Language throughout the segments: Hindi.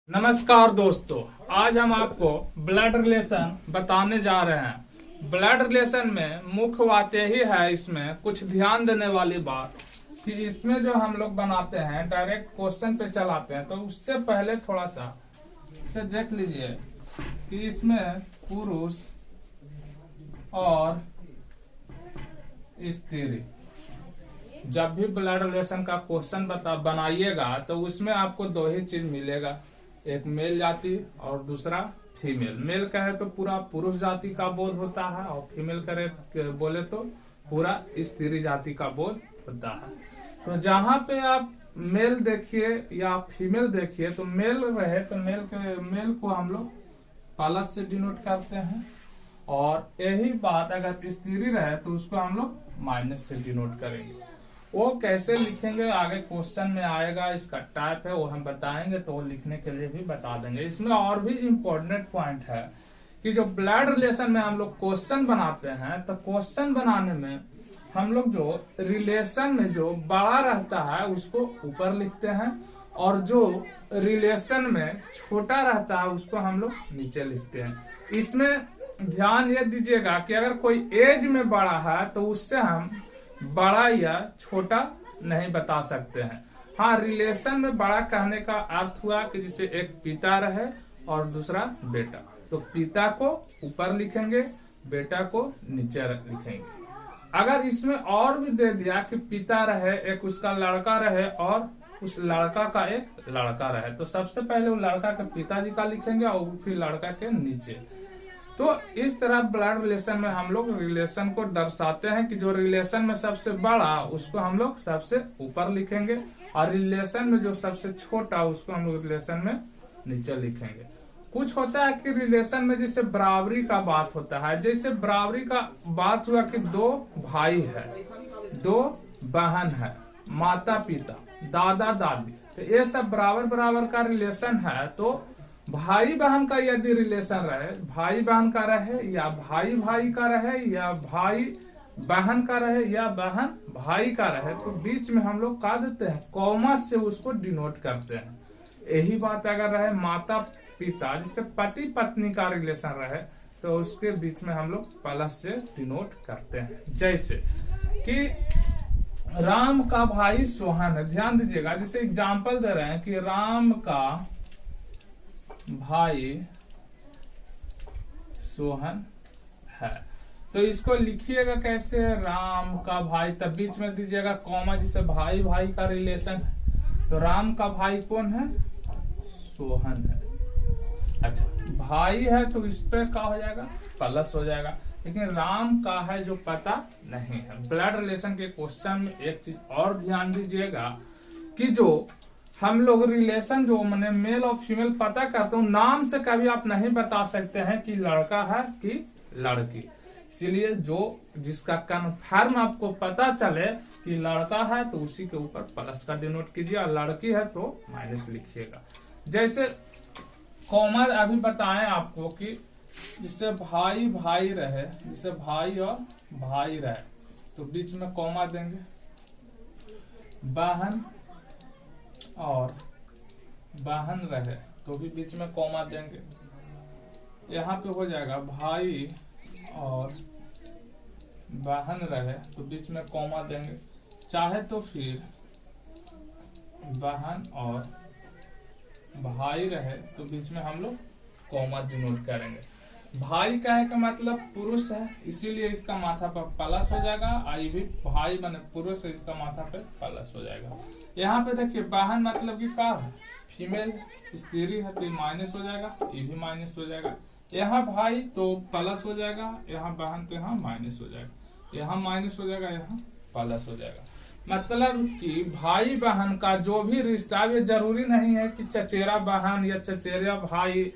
नमस्कार दोस्तों, आज हम आपको ब्लड रिलेशन बताने जा रहे हैं। ब्लड रिलेशन में मुख्य बात यही है, इसमें कुछ ध्यान देने वाली बात कि इसमें जो हम लोग बनाते हैं डायरेक्ट क्वेश्चन पे चलाते हैं, तो उससे पहले थोड़ा सा इसे देख लीजिए कि इसमें पुरुष और स्त्री जब भी ब्लड रिलेशन का क्वेश्चन बनाइएगा तो उसमें आपको दो ही चीज मिलेगा, एक मेल जाति और दूसरा फीमेल। मेल कहे तो पूरा पुरुष जाति का बोध होता है और फीमेल करे बोले तो पूरा स्त्री जाति का बोध होता है। तो जहाँ पे आप मेल देखिए या फीमेल देखिए, तो मेल रहे तो मेल को हम लोग प्लस से डिनोट करते हैं, और यही बात अगर स्त्री रहे तो उसको हम लोग माइनस से डिनोट करेंगे। वो कैसे लिखेंगे आगे क्वेश्चन में आएगा, इसका टाइप है वो हम बताएंगे, तो वो लिखने के लिए भी बता देंगे। इसमें और भी इम्पोर्टेंट पॉइंट है कि जो ब्लड रिलेशन में हम लोग क्वेश्चन बनाते हैं, तो क्वेश्चन बनाने में हम लोग जो रिलेशन में जो बड़ा रहता है उसको ऊपर लिखते हैं, और जो रिलेशन में छोटा रहता है उसको हम लोग नीचे लिखते हैं। इसमें ध्यान ये दीजिएगा कि अगर कोई एज में बड़ा है तो उससे हम बड़ा या छोटा नहीं बता सकते हैं। हाँ, रिलेशन में बड़ा कहने का अर्थ हुआ कि जैसे एक पिता रहे और दूसरा बेटा, तो पिता को ऊपर लिखेंगे, बेटा को नीचे लिखेंगे। अगर इसमें और भी दे दिया कि पिता रहे, एक उसका लड़का रहे और उस लड़का का एक लड़का रहे, तो सबसे पहले वो लड़का के पिताजी का लिखेंगे और फिर लड़का के नीचे। तो इस तरह ब्लड रिलेशन में हम लोग रिलेशन को दर्शाते हैं कि जो रिलेशन में सबसे बड़ा उसको हम लोग सबसे ऊपर लिखेंगे, और रिलेशन में जो सबसे छोटा उसको हम लोग रिलेशन में नीचे लिखेंगे। कुछ होता है कि रिलेशन में जैसे बराबरी का बात होता है, जैसे बराबरी का बात हुआ कि दो भाई है, दो बहन है, माता पिता, दादा दादी, तो ये सब बराबर बराबर का रिलेशन है। तो भाई बहन का यदि रिलेशन रहे, भाई बहन का रहे या भाई भाई का रहे या भाई बहन का रहे या बहन भाई का रहे, तो बीच में हम लोग का देते हैं कॉमा से उसको डिनोट करते हैं। यही बात अगर रहे माता पिता, जिससे पति पत्नी का रिलेशन रहे, तो उसके बीच में हम लोग प्लस से डिनोट करते हैं। जैसे कि राम का भाई सोहन है, ध्यान दीजिएगा, जैसे एग्जाम्पल दे रहे हैं कि राम का भाई सोहन है, तो इसको लिखिएगा कैसे, राम का भाई, तब बीच में दीजिएगा कॉमा, जिससे भाई भाई का रिलेशन है। तो राम का भाई कौन है? सोहन है। अच्छा, भाई है तो इस पे क्या हो जाएगा? प्लस हो जाएगा। लेकिन राम का है जो पता नहीं है। ब्लड रिलेशन के क्वेश्चन में एक चीज और ध्यान दीजिएगा कि जो हम लोग रिलेशन जो मैंने मेल और फीमेल पता करते हो, नाम से कभी आप नहीं बता सकते हैं कि लड़का है कि लड़की। इसीलिए जो जिसका कन्फर्म आपको पता चले कि लड़का है तो उसी के ऊपर प्लस का डिनोट कीजिए, और लड़की है तो माइनस लिखिएगा। जैसे कॉमा अभी बताएं आपको कि जिससे भाई भाई रहे, जिससे भाई और भाई रहे, तो बीच में कॉमा देंगे। बहन और बहन रहे तो भी बीच में कॉमा देंगे। यहाँ पे हो जाएगा भाई और बहन रहे तो बीच में कॉमा देंगे। चाहे तो फिर बहन और भाई रहे तो बीच में हम लोग कॉमा डिनोट करेंगे। भाई का है का मतलब पुरुष है, इसीलिए इसका माथा पर प्लस हो जाएगा। आई भी भाई माने पुरुष है, इसका माथा पे प्लस हो जाएगा। यहाँ पे देखिए बहन मतलब कि क्या है? फीमेल, स्त्री है तो ये माइनस हो जाएगा, ये भी माइनस हो जाएगा। यहाँ भाई तो प्लस हो जाएगा, यहाँ बहन तो यहाँ माइनस हो जाएगा, यहाँ माइनस हो जाएगा, यहाँ प्लस हो जाएगा। मतलब कि भाई बहन का जो भी रिश्ता, ये जरूरी नहीं है कि चचेरा बहन या चचेरा भाई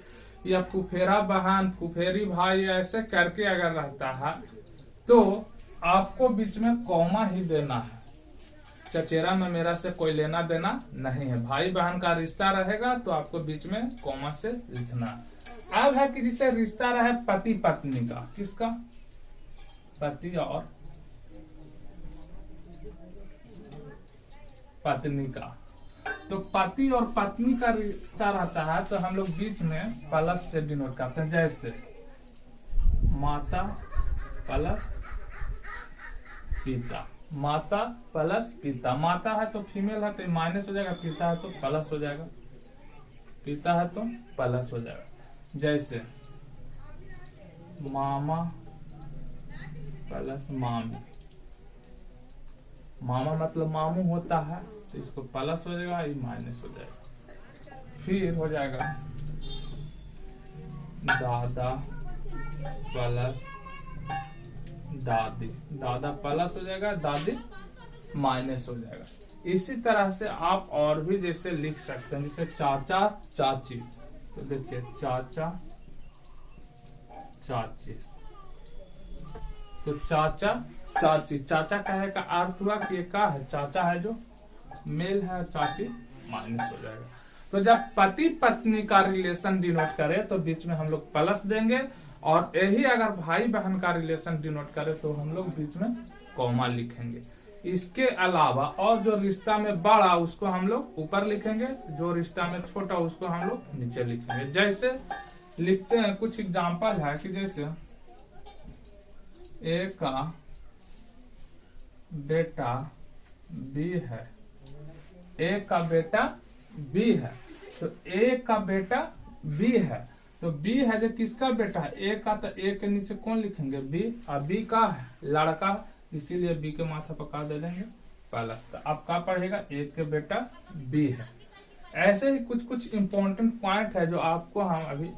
या फुफेरा बहन फुफेरी भाई ऐसे करके अगर रहता है तो आपको बीच में कॉमा ही देना है। चचेरा में मेरा से कोई लेना देना नहीं है। भाई बहन का रिश्ता रहेगा तो आपको बीच में कॉमा से लिखना। अब है कि जिसे रिश्ता रहे पति पत्नी का, किसका? पति और पत्नी का, तो पति और पत्नी का रिश्ता रहता है तो हम लोग बीच में प्लस से डिनोट करते हैं, जैसे माता प्लस पिता, माता प्लस पिता। माता है तो फीमेल है तो माइनस हो जाएगा, पिता है तो प्लस हो जाएगा, पिता है तो प्लस हो जाएगा। जैसे मामा प्लस मामी, मामा मतलब मामू होता है तो इसको प्लस हो जाएगा, ये माइनस हो जाएगा। फिर हो जाएगा दादा प्लस दादी, दादा प्लस हो जाएगा, दादी माइनस हो जाएगा। इसी तरह से आप और भी जैसे लिख सकते हैं, जैसे चाचा चाची, तो देखिए चाचा चाची, तो चाचा चाची, चाचा कहे का अर्थ हुआ कि ये का है, चाचा है जो मेल है, चाची माइनस हो जाएगा। तो जब पति पत्नी का रिलेशन डिनोट करे तो बीच में हम लोग प्लस देंगे, और यही अगर भाई बहन का रिलेशन डिनोट करे तो हम लोग बीच में कॉमा लिखेंगे। इसके अलावा और जो रिश्ता में बड़ा उसको हम लोग ऊपर लिखेंगे, जो रिश्ता में छोटा उसको हम लोग नीचे लिखेंगे। जैसे लिखते हैं, कुछ एग्जाम्पल है कि जैसे ए का बेटा बी है, ए का बेटा बी है, तो ए का बेटा बी है, तो बी है जो किसका बेटा है, ए का, तो ए के नीचे कौन लिखेंगे, बी, और बी का है लड़का, इसीलिए बी के माथा पर का दे देंगे प्लस। अब का पढ़ेगा, ए के बेटा बी है। ऐसे ही कुछ कुछ इम्पोर्टेंट पॉइंट है जो आपको हम अभी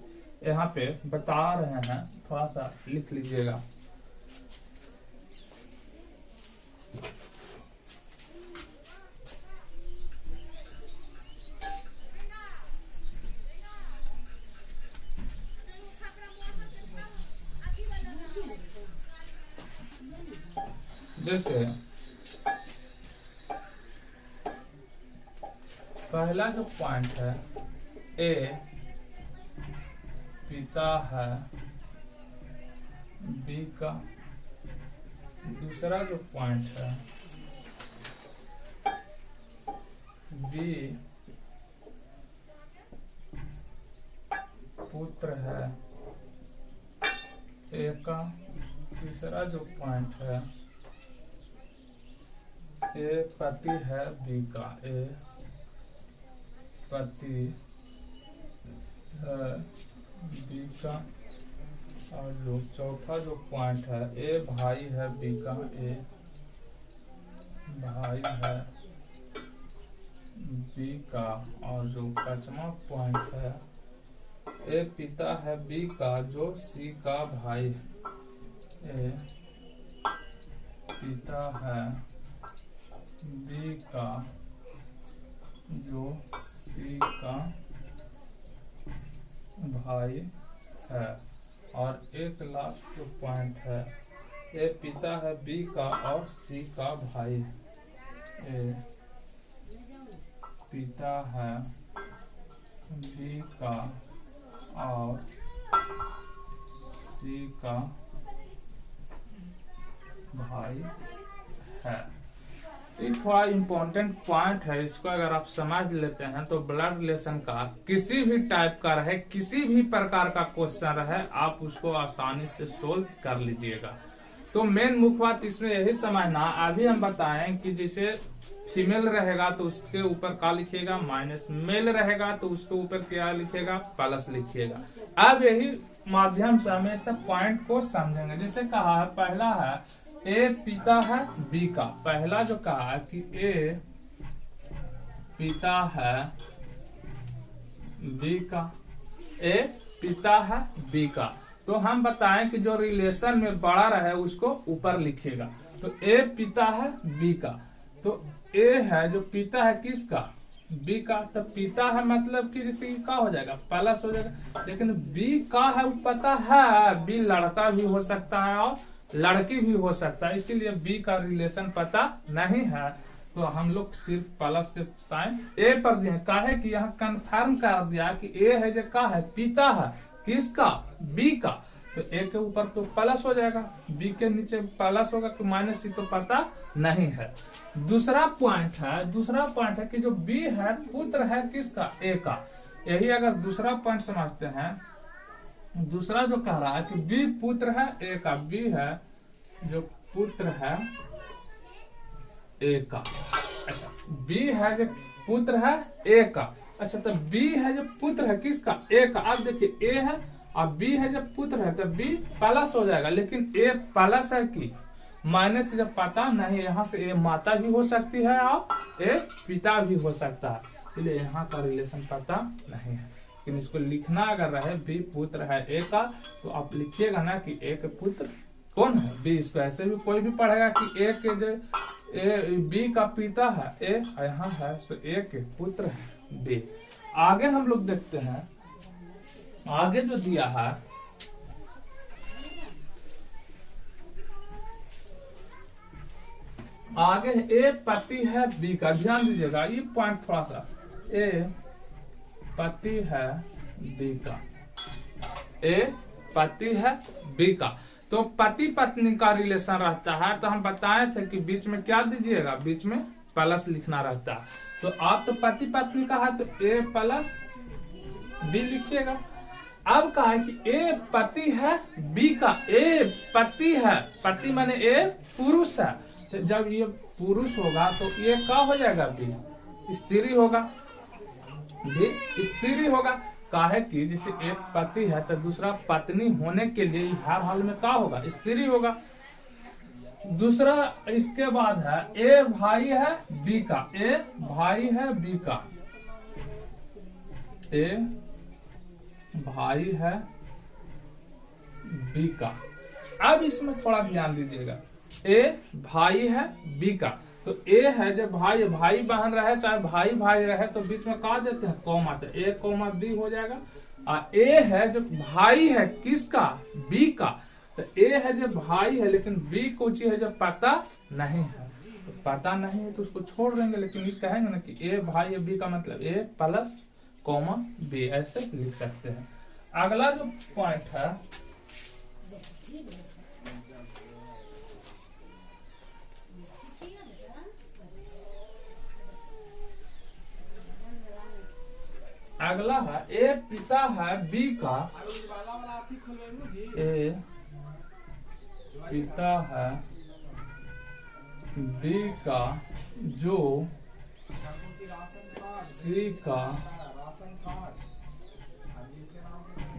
यहाँ पे बता रहे हैं, थोड़ा सा लिख लीजिएगा। जैसे पहला जो पॉइंट है, ए पिता है बी का, दूसरा जो पॉइंट है बी पुत्र है ए का, तीसरा जो पॉइंट है ए पति है बी का, ए पति है बी का, और जो चौथा जो पॉइंट है ए भाई है बी का, ए भाई है बी का, और जो पांचवा पॉइंट है ए पिता है बी का जो सी का भाई है, ए पिता है बी का जो सी का भाई है, और एक लास्ट जो पॉइंट है ए पिता है बी का और सी का भाई है, ए पिता है बी का और सी का भाई है। ये थोड़ा इम्पोर्टेंट पॉइंट है, इसको अगर आप समझ लेते हैं तो ब्लड रिलेशन का किसी भी टाइप का रहे, किसी भी प्रकार का क्वेश्चन रहे, आप उसको आसानी से सोल्व कर लीजिएगा। तो मेन मुख्य बात इसमें यही समझना, अभी हम बताएं कि जैसे फीमेल रहेगा तो उसके ऊपर क्या लिखिएगा, माइनस, मेल रहेगा तो उसके ऊपर क्या लिखिएगा, प्लस लिखिएगा। अब यही माध्यम से हमें सब पॉइंट को समझेंगे। जैसे कहा है, पहला है ए पिता है बी का, पहला जो कहा है कि ए पिता है बी का, ए पिता है बी का, तो हम बताएं कि जो रिलेशन में बड़ा रहे उसको ऊपर लिखिएगा। तो ए पिता है बी का, तो ए है जो पिता है किसका, बी का, तो पिता है मतलब कि जैसे का हो जाएगा प्लस हो जाएगा, लेकिन बी का है पता है, बी लड़का भी हो सकता है और लड़की भी हो सकता है, इसीलिए बी का रिलेशन पता नहीं है, तो हम लोग सिर्फ प्लस के साइन ए पर दिए। काहे कि यहाँ कंफर्म कर दिया कि ए है जो का है, पिता है किसका, बी का, तो ए के ऊपर तो प्लस हो जाएगा, बी के नीचे प्लस होगा तो माइनस सी तो पता नहीं है। दूसरा पॉइंट है कि जो बी है पुत्र है किसका, ए का। यही अगर दूसरा पॉइंट समझते हैं, दूसरा जो कह रहा है कि बी पुत्र है ए का, बी है जो पुत्र है ए का। अच्छा, बी है जो पुत्र है ए का। अच्छा, तो बी है जो पुत्र है किसका, ए का। अब देखिए ए है और बी है जब पुत्र है तो बी प्लस हो जाएगा, लेकिन ए प्लस है कि माइनस जब पता नहीं, यहाँ से ए माता भी हो सकती है और ए पिता भी हो सकता है, इसलिए यहाँ का रिलेशन पता नहीं है। लेकिन इसको लिखना अगर रहे बी पुत्र है ए का, तो आप लिखिएगा ना कि ए के पुत्र कौन है, बी। इसको ऐसे भी कोई भी पढ़ेगा कि ए के जो बी का पिता है ए, यहाँ है तो ए के पुत्र है बी। आगे हम लोग देखते हैं, आगे जो दिया है, आगे ए पति है बी का। ध्यान दीजिएगा ये पॉइंट थोड़ा सा, ए पति है बी का, ए पति है बी का। तो पति पत्नी का रिलेशन रहता है, तो हम बताए थे कि बीच में क्या दीजिएगा, बीच में प्लस लिखना रहता है। तो आप तो पति पत्नी का है तो ए प्लस बी लिखिएगा। अब कहा है कि ए पति है बी का, ए पति है, पति माने ए पुरुष है, तो जब ये पुरुष होगा तो ये क्या हो जाएगा, बी स्त्री होगा, बी स्त्री होगा। काहे कि जैसे एक पति है तो दूसरा पत्नी होने के लिए हर हाल में क्या होगा, स्त्री होगा। दूसरा इसके बाद है ए भाई है बी का, ए भाई है बी का, ए भाई है बी का। अब इसमें थोड़ा ध्यान दीजिएगा, ए भाई है बी का, तो ए है जब भाई भाई बहन रहे चाहे भाई भाई रहे तो बीच में कहा देते हैं कॉमा, तो ए कॉमा बी हो जाएगा। और ए है जब भाई है किसका, बी का, तो ए है जब भाई है लेकिन बी कोची है जब पता नहीं है, तो पता नहीं है तो उसको छोड़ देंगे, लेकिन ये कहेंगे ना कि ए भाई है बी का मतलब ए प्लस कॉमा बी, ऐसे लिख सकते हैं। अगला जो पॉइंट है, अगला है ए पिता है बी का, ए पिता है बी का जो सी का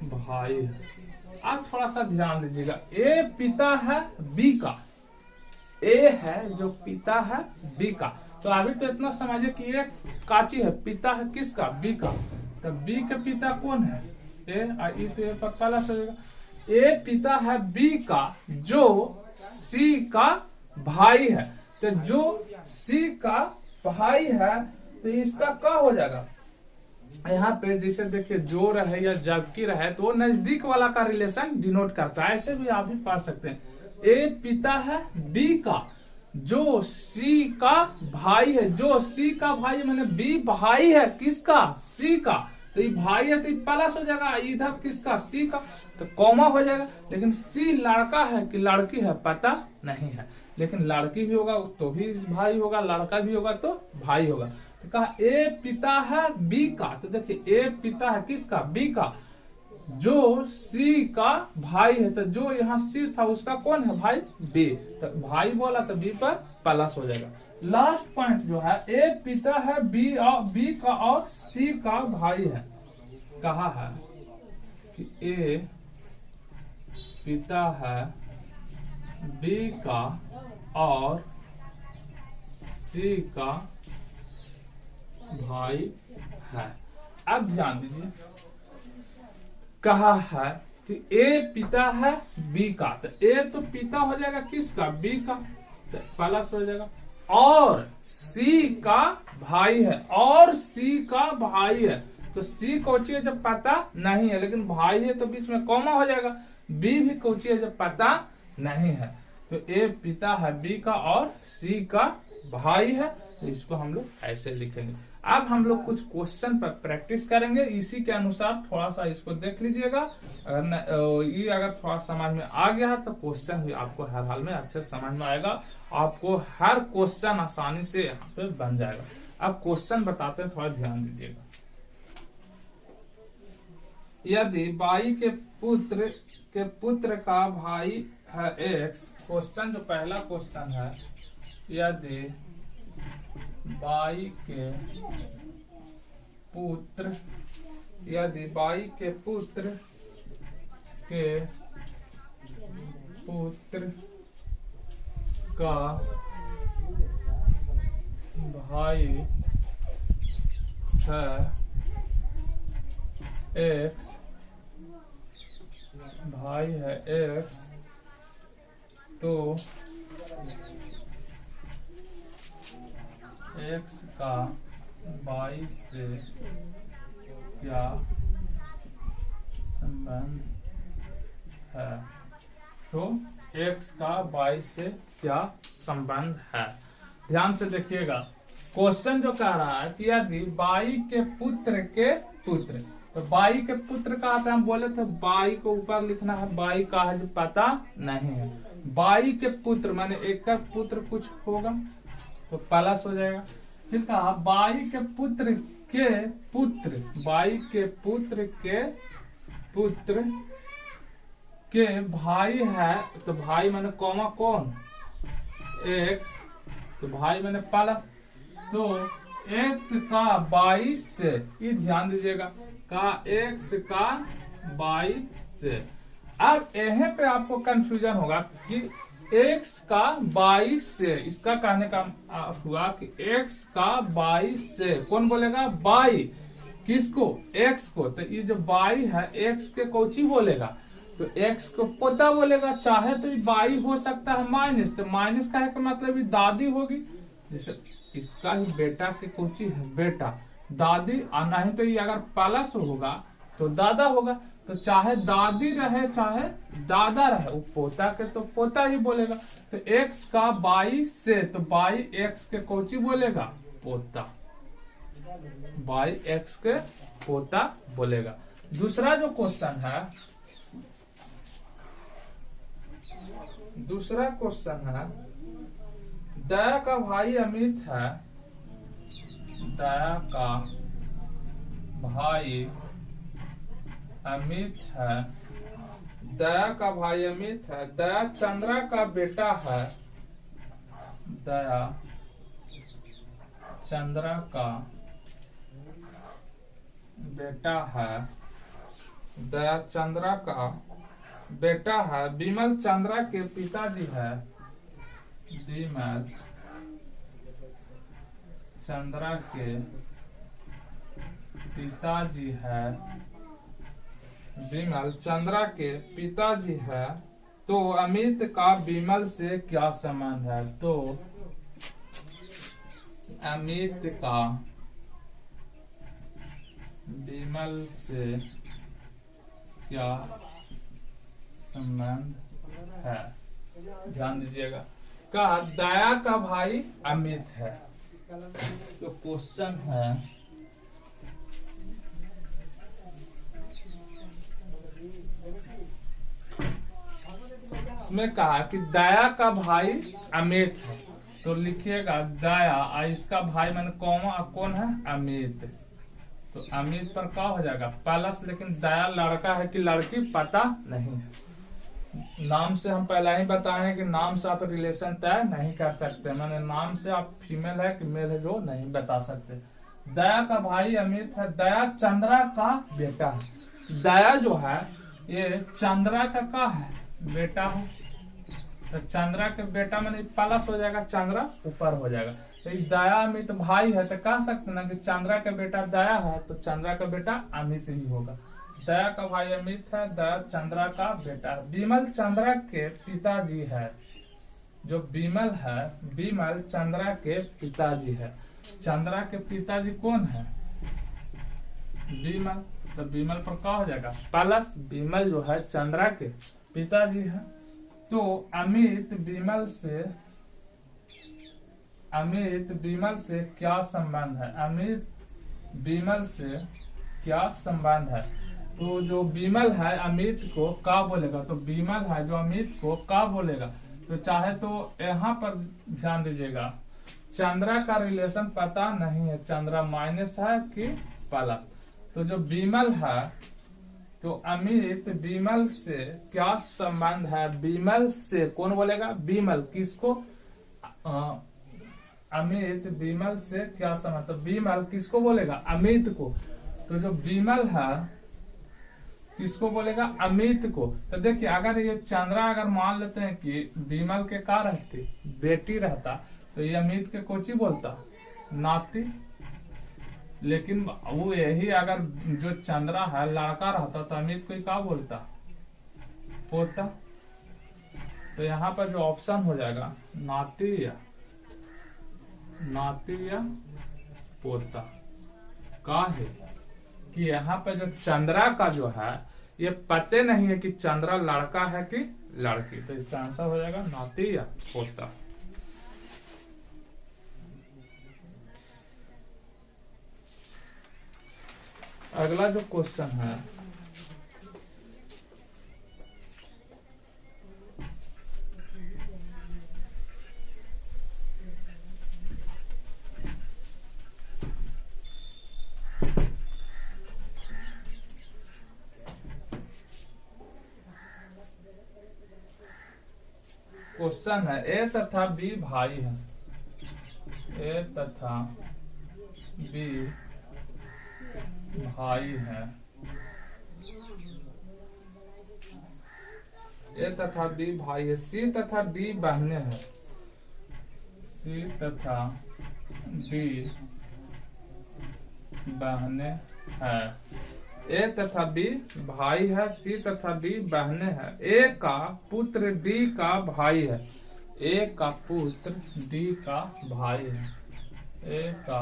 भाई है। अब थोड़ा सा ध्यान दीजिएगा, ए पिता है बी का, ए है जो पिता है बी का। तो अभी तो इतना समझिए कि ये काची है, पिता है किसका, बी का, तो बी का पिता कौन है, ए, तो ए पर प्लस हो जाएगा। ए पिता है बी का जो सी का भाई है, तो जो सी का भाई है तो इसका क्या हो जाएगा, यहाँ पे जैसे देखिए जो रहे या जबकि रहे तो वो नजदीक वाला का रिलेशन डिनोट करता है, ऐसे भी आप भी पढ़ सकते हैं। ए पिता है बी का जो सी का भाई है, जो सी का भाई मैंने बी भाई है किसका, सी का, तो ये भाई है तो ये प्लस हो जाएगा, इधर किसका, सी का, तो कॉमा हो जाएगा। लेकिन सी लड़का है कि लड़की है पता नहीं है, लेकिन लड़की भी होगा तो भी भाई होगा, लड़का भी होगा तो भाई होगा। तो कहा ए पिता है बी का, तो देखिए ए पिता है किसका, बी का, जो सी का भाई है, तो जो यहाँ सी था उसका कौन है, भाई बी, तो भाई बोला तो बी पर प्लस हो जाएगा। लास्ट पॉइंट जो है ए पिता है बी का और सी का भाई है, कहा है कि ए पिता है बी का और सी का भाई है। अब ध्यान दीजिए, कहा है कि ए पिता है बी का, तो ए तो पिता हो जाएगा किसका, बी का, तो प्लस हो जाएगा, और सी का भाई है, और सी का भाई है, तो सी कोची है जब पता नहीं है, लेकिन भाई है तो बीच में कॉमा हो जाएगा, बी भी कोची है जब पता नहीं है, तो ए पिता है बी का और सी का भाई है, तो इसको हम लोग ऐसे लिखेंगे। अब हम लोग कुछ क्वेश्चन पर प्रैक्टिस करेंगे, इसी के अनुसार थोड़ा सा इसको देख लीजिएगा। अगर थोड़ा समझ में आ गया है तो क्वेश्चन भी आपको हर हाल में अच्छे समझ में आएगा, आपको हर क्वेश्चन आसानी से यहाँ पे बन जाएगा। अब क्वेश्चन बताते हैं, थोड़ा ध्यान दीजिएगा। यदि बाई के पुत्र का भाई है एक्स, क्वेश्चन जो पहला क्वेश्चन है, यदि बाई के पुत्र का भाई है एक्स, तो एक्स का बाई से क्या संबंध है? तो एक्स का बाई से क्या संबंध है? ध्यान से देखिएगा, क्वेश्चन जो कह रहा है कि यदि बाई के पुत्र के पुत्र, तो बाई के पुत्र का आता, हम बोले थे बाई को ऊपर लिखना है, बाई का है जो पता नहीं है। बाई के पुत्र माने एक का पुत्र कुछ होगा तो प्लस हो जाएगा। फिर कहा बाई के पुत्र के पुत्र, बाई के पुत्र के भाई है, तो भाई माने कॉमा कौन, एक्स, तो भाई मैंने प्लस, तो एक्स का बाई से, ये ध्यान दीजिएगा, का एक्स का बाई से। अब यहाँ पे आपको कंफ्यूजन होगा कि एक्स का बाई से, इसका कहने का हुआ कि एक्स का बाई से, कौन बोलेगा, बाई, किसको, एक्स को। तो ये जो बाई है एक्स के कोची बोलेगा, तो एक्स को पोता बोलेगा। चाहे तो ये बाई हो सकता है माइनस, तो माइनस का है का मतलब ये दादी होगी, जैसे इसका ही बेटा के कोची है बेटा, दादी, और नहीं तो ये अगर प्लस होगा तो दादा होगा। तो चाहे दादी रहे चाहे दादा रहे, वो पोता के तो पोता ही बोलेगा। तो एक्स का बाई से, तो बाई एक्स के कोची बोलेगा, पोता, बाई एक्स के पोता बोलेगा। दूसरा जो क्वेश्चन है, दया का भाई अमित है, दया का भाई अमित है, दया का भाई अमित है, दया चंद्रा का बेटा है, दया चंद्रा का बेटा है, दया चंद्रा का बेटा है, विमल चंद्रा के पिताजी है, विमल चंद्रा के पिताजी है, विमल चंद्रा के पिताजी है, तो अमित का विमल से क्या संबंध है? तो अमित का विमल से क्या संबंध है? ध्यान दीजिएगा, का दया का भाई अमित है। तो क्वेश्चन है, इसमें कहा कि दया का भाई अमित है, तो लिखिएगा दया, इसका भाई मैंने कौन है, अमित, तो अमित पर क्या हो जाएगा, प्लस, लेकिन दया लड़का है कि लड़की पता नहीं है। नाम से हम पहले ही बताए हैं कि नाम से आप रिलेशन तय नहीं कर सकते, मैंने नाम से आप फीमेल है कि मेल है जो नहीं बता सकते। दया का भाई अमित है, दया चंद्रा का बेटा है, दया जो है ये चंद्रा का क्या है, बेटा है, तो चंद्रा के बेटा मैंने प्लस हो जाएगा, चंद्रा ऊपर हो जाएगा। तो दया अमित भाई है, तो कह सकते ना कि चंद्रा का बेटा दया है, तो चंद्रा का बेटा अमित ही होगा। दया का भाई अमित है, दया चंद्रा का बेटा है, विमल चंद्रा के पिताजी है, जो विमल है, विमल चंद्रा के पिताजी है। चंद्रा के पिताजी कौन है, विमल, तो विमल पर क्या हो जाएगा, प्लस, विमल जो है चंद्रा के पिताजी है। तो अमित विमल से क्या संबंध है, अमित विमल से क्या संबंध है। तो जो विमल है अमित को का बोलेगा, तो विमल है जो अमित को का बोलेगा। तो चाहे तो यहाँ पर ध्यान दीजिएगा, चंद्रा का रिलेशन पता नहीं है, चंद्रा माइनस है कि प्लस। तो जो विमल है तो अमित विमल से क्या संबंध है, विमल से कौन बोलेगा, विमल किसको, अमित विमल से क्या संबंध, तो विमल किसको बोलेगा, अमित को। तो जो विमल है किसको बोलेगा, अमित को। तो देखिए अगर ये चंद्रा अगर मान लेते हैं कि विमल के का रहती, बेटी रहता, तो ये अमित के कोची बोलता, नाती। लेकिन वो यही अगर जो चंद्रा है लड़का रहता तो अमित को क्या बोलता, पोता। तो यहाँ पर जो ऑप्शन हो जाएगा नाती या पोता का है कि यहाँ पे जो चंद्रा का जो है ये पते नहीं है कि चंद्रा लड़का है कि लड़की। तो इसका आंसर हो जाएगा नाती या पोता। अगला जो क्वेश्चन है ए तथा बी भाई है, ए तथा बी भाई है, ए तथा बी भाई है, सी तथा डी बहने हैं, सी तथा डी बहने हैं, ए तथा बी भाई है, सी तथा डी बहने हैं, ए का पुत्र डी का भाई है, ए का पुत्र डी का भाई है, ए का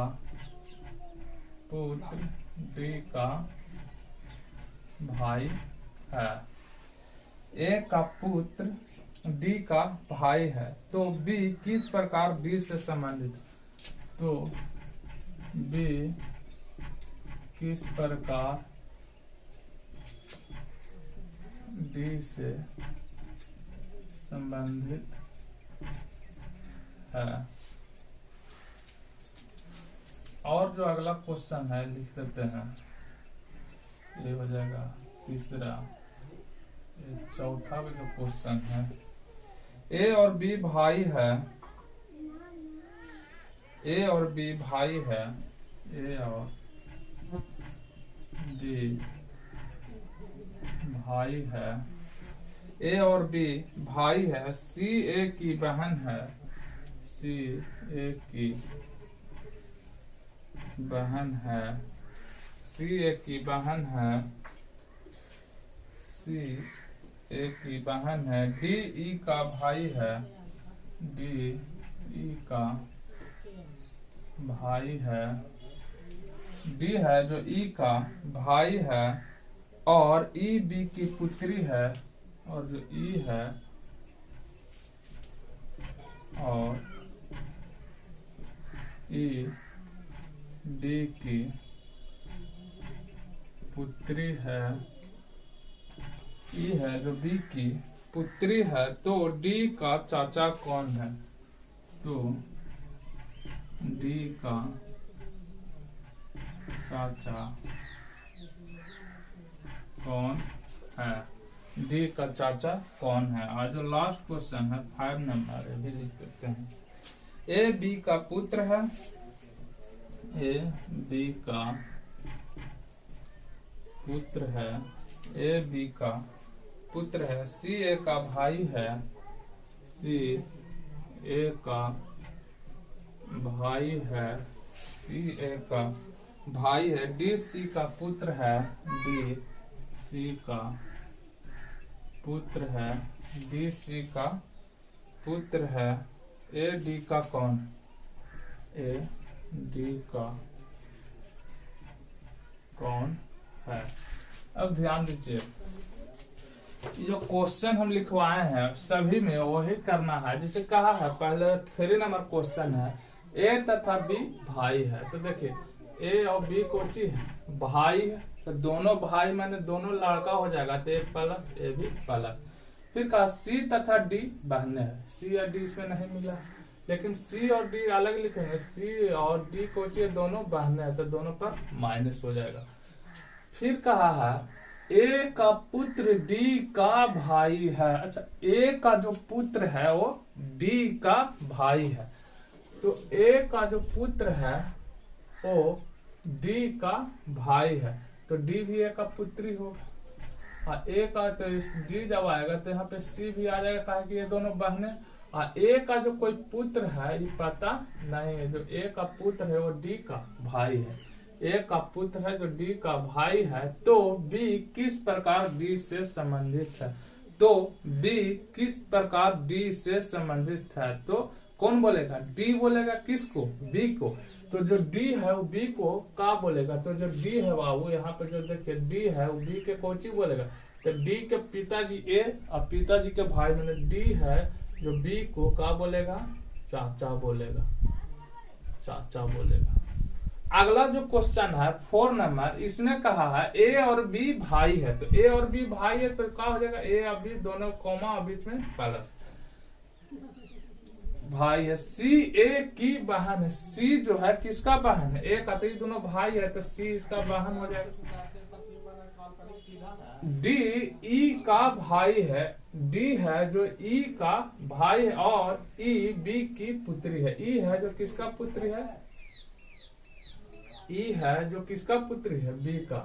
पुत्र डी का भाई है, ए का पुत्र डी का भाई है। तो बी किस प्रकार डी से संबंधित, तो बी किस प्रकार डी से संबंधित है। और जो अगला क्वेश्चन है लिख देते हैं, ये हो जाएगा तीसरा, चौथा भी जो क्वेश्चन है, ए और बी भाई है, ए और बी भाई है, ए और बी भाई है, ए और बी भाई है, सी ए की बहन है, सी ए की बहन है, सी ए की बहन है, सी ए की बहन है, डी ई का भाई है, डी ई का भाई है, डी है जो ई का भाई है, और ई बी की पुत्री है, और जो ई है और ई डी की पुत्री है, ई है जो बी की पुत्री है, तो डी का चाचा कौन है, तो डी का चाचा कौन है, डी का चाचा कौन है। और जो लास्ट क्वेश्चन है 5 नंबर भी लिख देते हैं, ए बी का पुत्र है, ए बी का पुत्र है, ए बी का पुत्र है, सी ए का भाई है, सी ए का भाई है, सी ए का भाई है, डी सी का पुत्र है, डी सी का पुत्र है, डी सी का पुत्र है, ए डी का कौन, ए डी का कौन है। अब ध्यान दीजिए, जो क्वेश्चन हम लिखवाए हैं सभी में वही करना है जिसे कहा है। पहले 3 नंबर क्वेश्चन है, ए तथा बी भाई है, तो देखिए ए और बी कोची है भाई है, तो दोनों भाई माने दोनों लड़का हो जाएगा, तो ए प्लस ए भी प्लस। फिर कहा सी तथा डी बहने हैं, सी और डी इसमें नहीं मिला, लेकिन सी और डी अलग लिखेंगे, सी और डी कोची दोनों बहने हैं, तो दोनों पर माइनस हो जाएगा। फिर कहा है ए का पुत्र डी का भाई है। अच्छा, ए का जो पुत्र है वो डी का भाई है, तो ए का जो पुत्र है वो डी का भाई है, तो डी भी ए का पुत्री होगा। और ए का तो इस डी जब आएगा तो यहाँ पे सी भी आ जाएगा, कहा कि ये दोनों बहने। और ए का जो कोई पुत्र है ये पता नहीं है, जो ए का पुत्र है वो डी का भाई है, ए का पुत्र है जो डी का भाई है, तो बी किस प्रकार डी से संबंधित है, तो बी किस प्रकार डी से संबंधित है, तो कौन बोलेगा, डी बोलेगा किसको, बी को, तो जो डी है वो बी को का बोलेगा, तो जो डी है बाबू यहाँ पे जो देखिए डी है वो बी के कोची बोलेगा, तो डी के पिताजी ए और पिताजी के भाई मैंने डी है जो बी को का बोलेगा, चाचा बोलेगा, चाचा बोलेगा। अगला जो क्वेश्चन है 4 नंबर, इसने कहा है ए और बी भाई है, तो ए और बी भाई है तो क्या हो जाएगा, ए और बी दोनों कॉमा और बीच में प्लस भाई है। सी ए की बहन है, सी जो है किसका बहन है, ए का, तो ये दोनों भाई है तो सी इसका बहन हो जाएगा। डी ई का भाई है, डी है जो ई का भाई है, और ई बी की पुत्री है, ई है जो किसका पुत्री है, ई है जो किसका पुत्री है, बी का,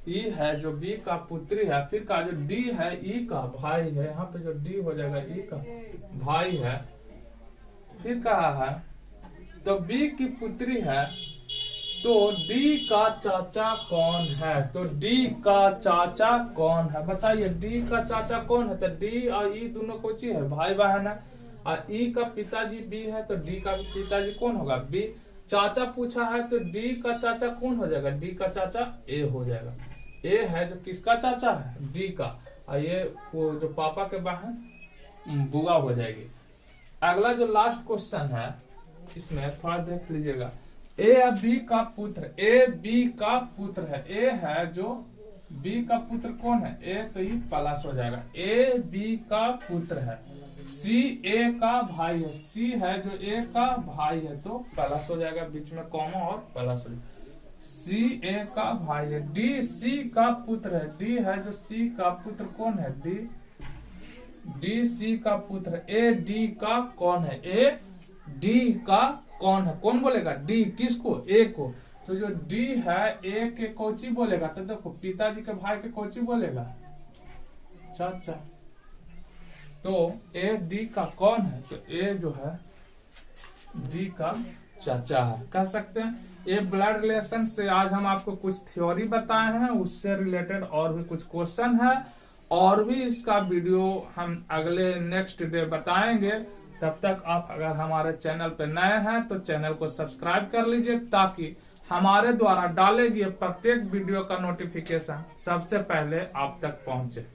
ई है जो बी का पुत्री है। फिर का जो डी है ई का भाई है, यहाँ पे जो डी हो जाएगा ई का भाई है। फिर कहा है तो बी की पुत्री है, तो डी का चाचा कौन है, तो डी का चाचा कौन है, बताइए डी का चाचा कौन है, तो डी और ई दोनों कोई चीज है, भाई बहन है, और ई का पिताजी बी है, तो डी का पिताजी कौन होगा, बी। चाचा पूछा है तो डी का चाचा कौन हो जाएगा, डी का चाचा ए हो जाएगा, ए है जो किसका चाचा है, डी का, और ये वो जो पापा के बहन बुआ हो जाएगी। अगला जो लास्ट क्वेश्चन है इसमें थोड़ा देख लीजिएगा, ए या बी का पुत्र, ए बी का पुत्र है, ए है जो बी का पुत्र कौन है, ए तो ये प्लस हो जाएगा, ए बी का पुत्र है। सी ए का भाई है, सी है जो ए का भाई है तो प्लस हो जाएगा, बीच में कॉमा और प्लस हो जाएगा। सी ए का भाई है। डी सी का पुत्र है, डी है जो सी का पुत्र कौन है, डी, डी सी का पुत्र। ए डी का कौन है, ए डी का कौन है, कौन बोलेगा, डी किसको, ए को, तो जो डी है ए के कोची बोलेगा, तो देखो पिताजी के भाई के कोची बोलेगा, चाचा, तो ए डी का कौन है, तो ए जो है डी का चाचा है, कह सकते हैं। ये ब्लड रिलेशन से आज हम आपको कुछ थ्योरी बताए हैं, उससे रिलेटेड और भी कुछ क्वेश्चन है, और भी इसका वीडियो हम अगले नेक्स्ट डे बताएंगे। तब तक आप अगर हमारे चैनल पे नए हैं तो चैनल को सब्सक्राइब कर लीजिए, ताकि हमारे द्वारा डाले गए प्रत्येक वीडियो का नोटिफिकेशन सबसे पहले आप तक पहुंचे।